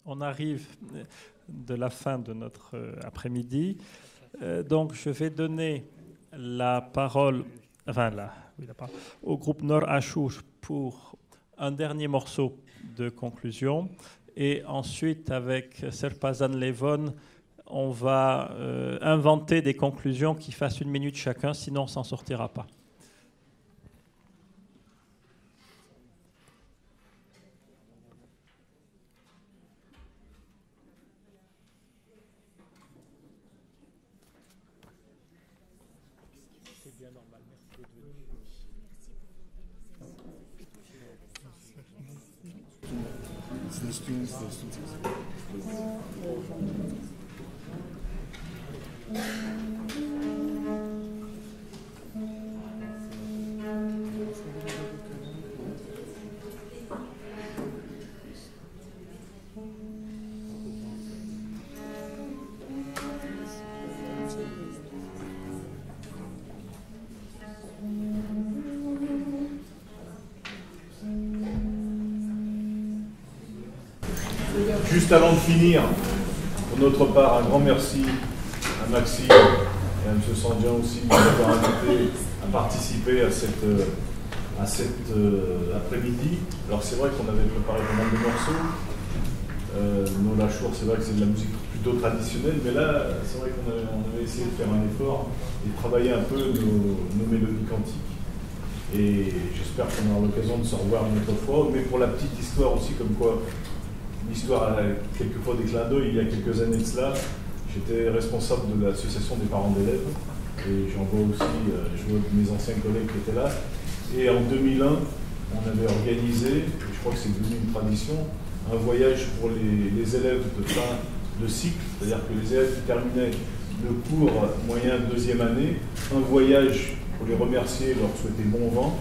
on arrive de la fin de notre après-midi. Donc, je vais donner la parole, au groupe Nor Ashur pour un dernier morceau de conclusion. Et ensuite, avec Serpazan Levon, on va inventer des conclusions qui fassent 1 minute chacun, sinon on ne s'en sortira pas. C'est bien normal, merci d'être venu. Juste avant de finir, pour notre part, un grand merci à Maxime et à M. Sandian aussi de nous avoir invités à participer à cet après-midi. Alors c'est vrai qu'on avait préparé pas mal de morceaux. Nos Lachour, c'est vrai que c'est de la musique plutôt traditionnelle, mais là, c'est vrai qu'on avait essayé de faire un effort et de travailler un peu nos mélodies cantiques. Et j'espère qu'on aura l'occasion de se revoir une autre fois. Mais pour la petite histoire aussi, comme quoi l'histoire a quelquefois des clins d'œil. Il y a quelques années de cela, j'étais responsable de l'association des parents d'élèves. Et j'en vois aussi, je vois mes anciens collègues qui étaient là. Et en 2001, on avait organisé, je crois que c'est devenu une tradition, un voyage pour les élèves de fin de cycle, c'est-à-dire que les élèves qui terminaient le cours moyen deuxième année, un voyage pour les remercier, leur souhaiter bon vent,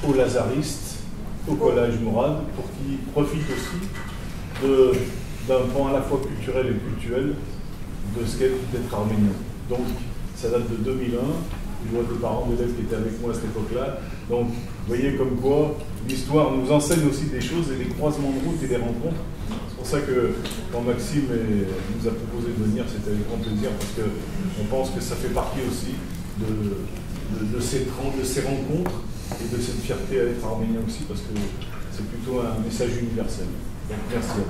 aux Lazaristes, au Collège Mourad, pour qu'ils profitent aussi d'un pan à la fois culturel et cultuel de ce qu'est d'être arménien. Donc, ça date de 2001. Je vois des parents d'élèves qui étaient avec moi à cette époque-là. Donc, vous voyez comme quoi l'histoire nous enseigne aussi des choses et des croisements de route et des rencontres. C'est pour ça que quand Maxime nous a proposé de venir, c'était avec grand plaisir, parce qu'on pense que ça fait partie aussi de ces rencontres et de cette fierté à être arménien aussi, parce que c'est plutôt un message universel. Donc, merci à vous.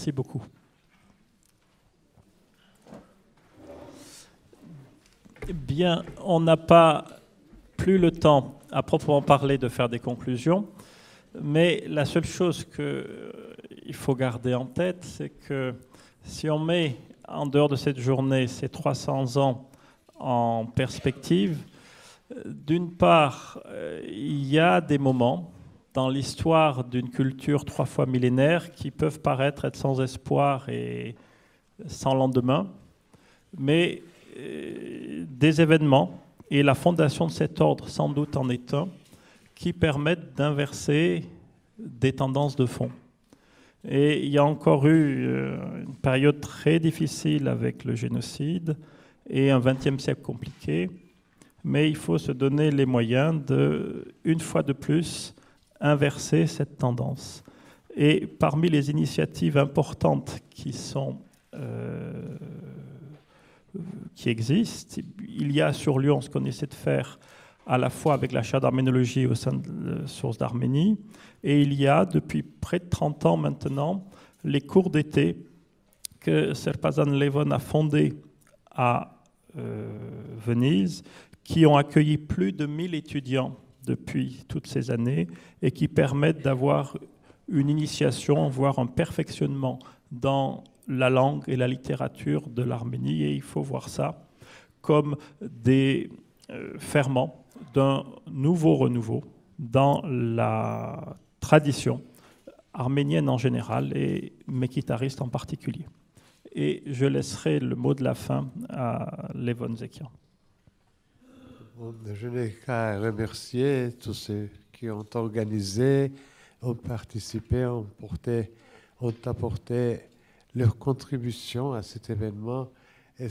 Merci beaucoup. Bien, on n'a pas plus le temps à proprement parler de faire des conclusions, mais la seule chose qu'il faut garder en tête, c'est que si on met en dehors de cette journée ces 300 ans en perspective, d'une part, il y a des moments dans l'histoire d'une culture 3 fois millénaire qui peuvent paraître être sans espoir et sans lendemain, mais des événements, et la fondation de cet ordre sans doute en est un, qui permettent d'inverser des tendances de fond. Et il y a encore eu une période très difficile avec le génocide et un XXe siècle compliqué, mais il faut se donner les moyens de, une fois de plus, inverser cette tendance. Et parmi les initiatives importantes qui existent, il y a sur Lyon ce qu'on essaie de faire à la fois avec la chaire d'arménologie au sein de Sources d'Arménie, et il y a depuis près de 30 ans maintenant les cours d'été que Serpazan Levon a fondés à Venise, qui ont accueilli plus de 1000 étudiants depuis toutes ces années et qui permettent d'avoir une initiation, voire un perfectionnement dans la langue et la littérature de l'Arménie. Et il faut voir ça comme des ferments d'un nouveau renouveau dans la tradition arménienne en général et mekhitariste en particulier. Et je laisserai le mot de la fin à Levon Zekian. Je n'ai qu'à remercier tous ceux qui ont organisé, ont participé, ont apporté leur contribution à cet événement. Et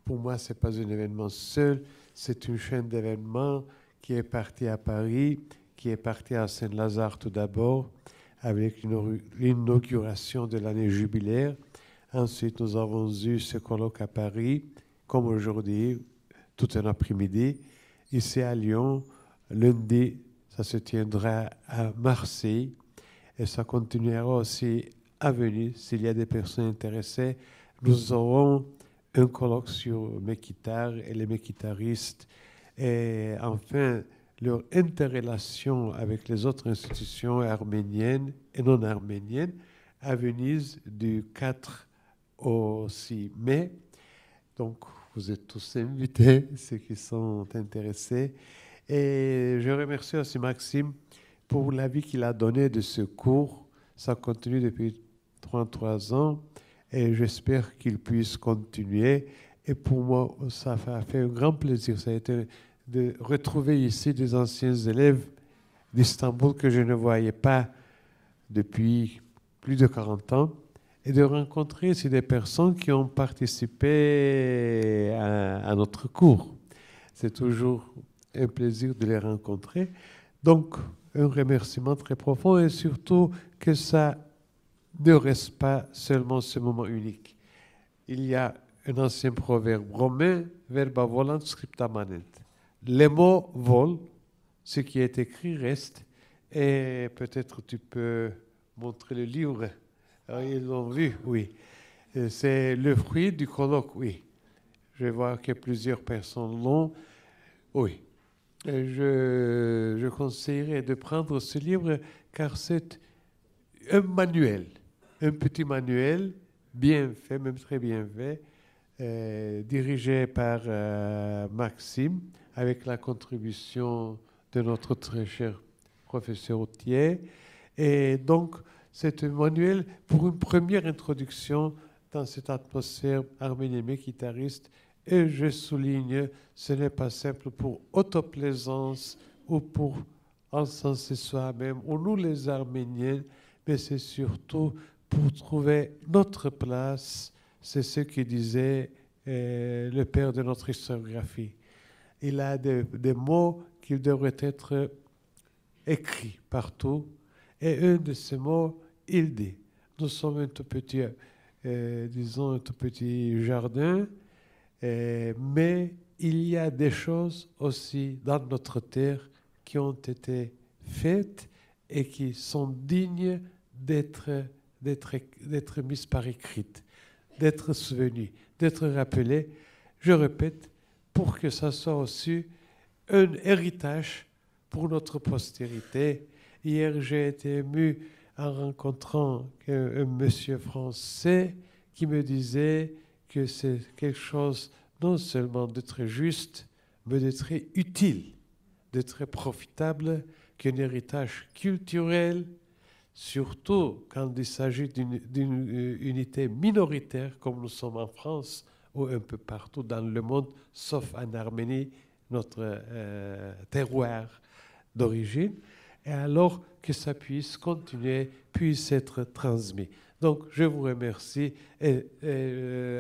pour moi, ce n'est pas un événement seul, c'est une chaîne d'événements qui est partie à Paris, qui est partie à Saint-Lazare tout d'abord, avec l'inauguration de l'année jubilaire. Ensuite, nous avons eu ce colloque à Paris, comme aujourd'hui, tout un après-midi. Ici à Lyon, lundi, ça se tiendra à Marseille et ça continuera aussi à Venise. S'il y a des personnes intéressées, nous aurons un colloque sur Mekhitar et les Mekhitaristes et enfin leur interrelation avec les autres institutions arméniennes et non arméniennes à Venise du 4 au 6 mai. Donc, vous êtes tous invités, ceux qui sont intéressés. Et je remercie aussi Maxime pour l'avis qu'il a donné de ce cours. Ça continue depuis 33 ans et j'espère qu'il puisse continuer. Et pour moi, ça a fait un grand plaisir. Ça a été de retrouver ici des anciens élèves d'Istanbul que je ne voyais pas depuis plus de 40 ans. Et de rencontrer ici des personnes qui ont participé à notre cours. C'est toujours un plaisir de les rencontrer. Donc, un remerciement très profond et surtout que ça ne reste pas seulement ce moment unique. Il y a un ancien proverbe romain, verba volant scripta manet. Les mots volent, ce qui est écrit reste. Et peut-être tu peux montrer le livre. Ils l'ont vu, oui. C'est le fruit du colloque, oui. Je vois que plusieurs personnes l'ont, oui. Et je conseillerais de prendre ce livre car c'est un manuel, un petit manuel bien fait, même très bien fait, dirigé par Maxime avec la contribution de notre très cher professeur Autier. Et donc, c'est un manuel pour une première introduction dans cette atmosphère arménienne mekhitariste. Et je souligne, ce n'est pas simple pour autoplaisance ou pour encenser soi-même, ou nous les Arméniens, mais c'est surtout pour trouver notre place. C'est ce que disait le père de notre historiographie. Il a des mots qui devraient être écrits partout. Et un de ces mots, il dit, nous sommes un tout petit, disons un tout petit jardin, mais il y a des choses aussi dans notre terre qui ont été faites et qui sont dignes d'être d'être mise par écrite, d'être souvenue, d'être rappelée, je répète, pour que ça soit aussi un héritage pour notre postérité. Hier, j'ai été ému en rencontrant un monsieur français qui me disait que c'est quelque chose non seulement de très juste, mais de très utile, de très profitable, qu'un héritage culturel, surtout quand il s'agit d'une unité minoritaire, comme nous sommes en France, ou un peu partout dans le monde, sauf en Arménie, notre terroir d'origine, et alors que ça puisse continuer, puisse être transmis. Donc, je vous remercie. Et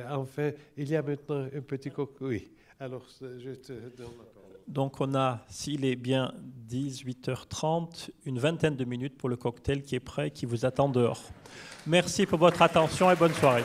enfin, il y a maintenant un petit coco. Oui, alors je te donne la parole. Donc, on a, s'il est bien 18h30, une vingtaine de minutes pour le cocktail qui est prêt, qui vous attend dehors. Merci pour votre attention et bonne soirée.